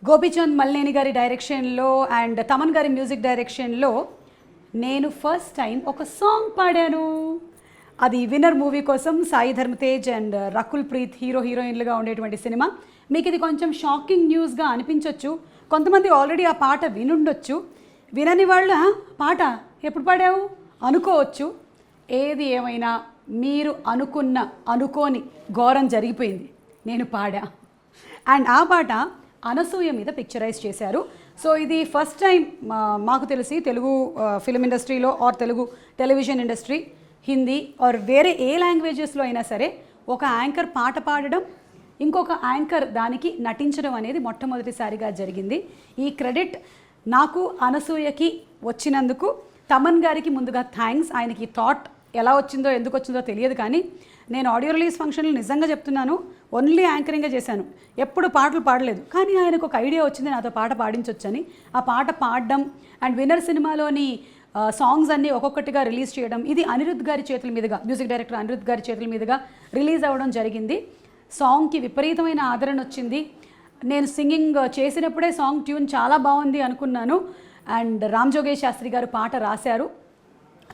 గోపీచంద్ మల్లేని గారి డైరెక్షన్లో అండ్ తమన్ గారి మ్యూజిక్ డైరెక్షన్లో నేను ఫస్ట్ టైం ఒక సాంగ్ పాడాను. అది విన్నర్ మూవీ కోసం సాయి ధర్మ తేజ్ అండ్ రకుల్ ప్రీత్ హీరోయిన్లుగా ఉండేటువంటి సినిమా. మీకు ఇది కొంచెం షాకింగ్ న్యూస్గా అనిపించవచ్చు. కొంతమంది ఆల్రెడీ ఆ పాట వినుండొచ్చు. వినని వాళ్ళు పాట ఎప్పుడు పాడావు అనుకోవచ్చు. ఏది ఏమైనా మీరు అనుకోని ఘోరం జరిగిపోయింది. నేను పాడా అండ్ ఆ పాట అనసూయ మీద పిక్చరైజ్ చేశారు. సో ఇది ఫస్ట్ టైం మాకు తెలిసి తెలుగు ఫిల్మ్ ఇండస్ట్రీలో or Telugu television industry, Hindi or వేరే ఏ లాంగ్వేజెస్లో అయినా సరే ఒక యాంకర్ పాట పాడడం, ఇంకొక యాంకర్ దానికి నటించడం అనేది మొట్టమొదటిసారిగా జరిగింది. ఈ క్రెడిట్ నాకు అనసూయకి వచ్చినందుకు తమన్ గారికి ముందుగా థ్యాంక్స్. ఆయనకి థాట్ ఎలా వచ్చిందో ఎందుకు వచ్చిందో తెలియదు, కానీ నేను ఆడియో రిలీజ్ ఫంక్షన్లో నిజంగా చెప్తున్నాను, ఓన్లీ యాంకరింగ్గా చేశాను, ఎప్పుడు పాటలు పాడలేదు. కానీ ఆయనకు ఒక ఐడియా వచ్చింది నాతో పాట పాడించవచ్చని. ఆ పాట పాడడం అండ్ విన్నర్ సినిమాలోని సాంగ్స్ అన్నీ ఒక్కొక్కటిగా రిలీజ్ చేయడం, ఇది అనిరుద్ధ్ గారి చేతుల మీదుగా, మ్యూజిక్ డైరెక్టర్ అనిరుద్ధ్ గారి చేతుల మీదుగా రిలీజ్ అవ్వడం జరిగింది. సాంగ్కి విపరీతమైన ఆదరణ వచ్చింది. నేను సింగింగ్ చేసినప్పుడే సాంగ్ ట్యూన్ చాలా బాగుంది అనుకున్నాను. అండ్ రామ్ జోగేష్ శాస్త్రి గారు పాట రాశారు.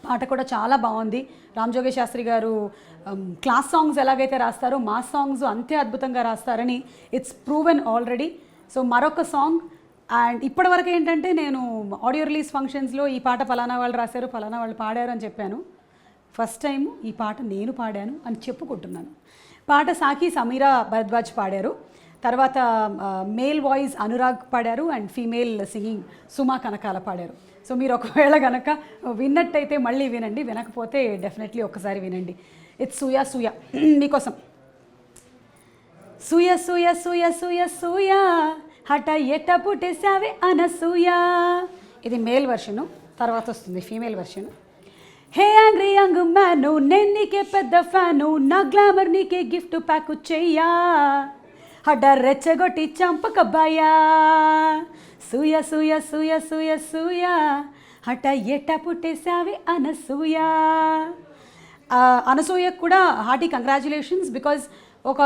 పాట కూడా చాలా బాగుంది. రామ్ జోగేష్ శాస్త్రి గారు క్లాస్ సాంగ్స్ ఎలాగైతే రాస్తారో మాస్ సాంగ్స్ అంతే అద్భుతంగా రాస్తారని ఇట్స్ ప్రూవెన్ ఆల్రెడీ. సో మరొక సాంగ్. అండ్ ఇప్పటివరకు ఏంటంటే నేను ఆడియో రిలీజ్ ఫంక్షన్స్లో ఈ పాట ఫలానా వాళ్ళు రాశారు, ఫలానా వాళ్ళు పాడారు అని చెప్పాను. ఫస్ట్ టైం ఈ పాట నేను పాడాను అని చెప్పుకుంటున్నాను. పాట సాకి సమీరా భరద్వాజ్ పాడారు. తర్వాత మేల్ వాయిస్ అనురాగ్ పాడారు అండ్ ఫీమేల్ సింగింగ్ సుమా కనకాల పాడారు. సో మీరు ఒకవేళ కనుక విన్నట్టయితే మళ్ళీ వినండి, వినకపోతే డెఫినెట్లీ ఒక్కసారి వినండి. ఇట్స్ సూయా సూయా మీకోసం. సూయ సూయ సూయ సూయ సూయా హఠ ఎట్ట పుట్టేసావే అనసూయా. ఇది మేల్ వర్షను. తర్వాత వస్తుంది ఫీమేల్ వర్షన్. హే యాంగ్రీ యంగ్ మ్యాను, నేను నీకే పెద్ద ఫ్యాను, నా గ్లామర్ నీకే గిఫ్ట్ ప్యాక్ చెయ్యా, హడ్డ రెచ్చగొట్టి చంపకబ్బాయా, సూయ సూయ సూయ సూయ సూయ హఠ ఎట్ట పుట్టేసావే అనసూయా. అనసూయకు కూడా హార్టీ కంగ్రాచులేషన్స్. బికాజ్ ఒక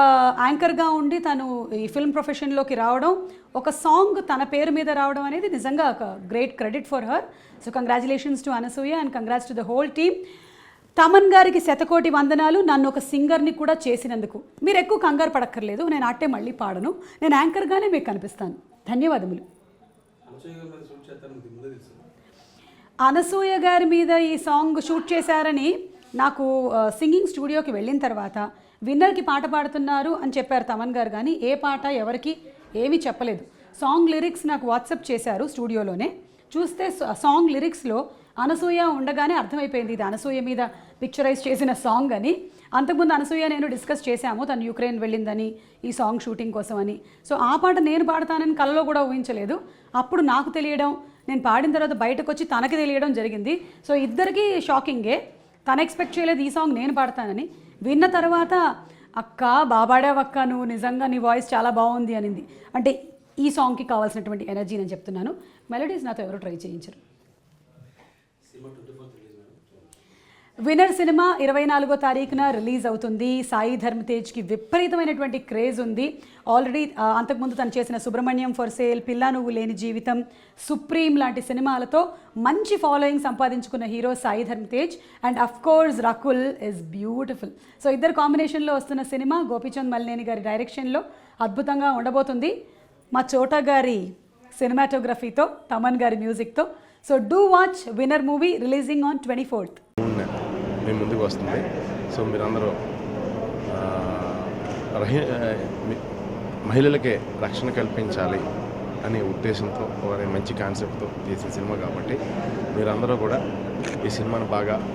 యాంకర్గా ఉండి తను ఈ ఫిల్మ్ ప్రొఫెషన్లోకి రావడం, ఒక సాంగ్ తన పేరు మీద రావడం అనేది నిజంగా ఒక great credit for her. So congratulations to Anasuya and congrats to the whole team. Thaman గారికి శతకోటి వందనాలు, నన్ను ఒక సింగర్ని కూడా చేసినందుకు. మీరు ఎక్కువ కంగారు పడక్కర్లేదు, నేను ఆటే మళ్ళీ పాడను, నేను యాంకర్గానే మీకు కనిపిస్తాను. ధన్యవాదములు. అనసూయ గారి మీద ఈ సాంగ్ షూట్ చేశారని నాకు సింగింగ్ స్టూడియోకి వెళ్ళిన తర్వాత విన్నర్కి పాట పాడుతున్నారు అని చెప్పారు తమన్ గారు, కానీ ఏ పాట ఎవరికి ఏమీ చెప్పలేదు. సాంగ్ లిరిక్స్ నాకు వాట్సాప్ చేశారు స్టూడియోలోనే. చూస్తే సాంగ్ లిరిక్స్లో అనసూయ ఉండగానే అర్థమైపోయింది ఇది అనసూయ మీద పిక్చరైజ్ చేసిన సాంగ్ అని. అంతకుముందు అనసూయ నేను డిస్కస్ చేశాము, తను యుక్రెయిన్ వెళ్ళిందని ఈ సాంగ్ షూటింగ్ కోసం అని. సో ఆ పాట నేను పాడతానని కలలో కూడా ఊహించలేదు. అప్పుడు నాకు తెలియడం, నేను పాడిన తర్వాత బయటకు వచ్చి తనకి తెలియడం జరిగింది. సో ఇద్దరికీ షాకింగే. తను ఎక్స్పెక్ట్ చేయలేదు ఈ సాంగ్ నేను పాడతానని. విన్న తర్వాత అక్క బాబాడావక్క, నువ్వు నిజంగా నీ వాయిస్ చాలా బాగుంది అనింది. అంటే ఈ సాంగ్కి కావాల్సినటువంటి ఎనర్జీ నేను చెప్తున్నాను. మెలోడీస్ నాతో ఎవరు ట్రై చేయించరు. విన్నర్ సినిమా 24వ తారీఖున రిలీజ్ అవుతుంది. సాయి ధర్మ తేజ్కి విపరీతమైనటువంటి క్రేజ్ ఉంది. ఆల్రెడీ అంతకుముందు తను చేసిన సుబ్రహ్మణ్యం ఫర్ సేల్, పిల్ల నువ్వు లేని జీవితం, సుప్రీం లాంటి సినిమాలతో మంచి ఫాలోయింగ్ సంపాదించుకున్న హీరో సాయి ధర్మ Tej. And of course Rakul is beautiful. So ఇద్దరు కాంబినేషన్లో వస్తున్న సినిమా గోపీచంద్ మల్లేని గారి డైరెక్షన్లో అద్భుతంగా ఉండబోతుంది. మా చోటా గారి సినిమాటోగ్రఫీతో, తమన్ గారి మ్యూజిక్తో. So do watch Winner movie releasing on 24th. మీ ముందుకు వస్తుంది. సో మీరందరూ మహిళలకే రక్షణ కల్పించాలి అనే ఉద్దేశంతో ఒక మంచి కాన్సెప్ట్తో చేసే సినిమా కాబట్టి మీరందరూ కూడా ఈ సినిమాను బాగా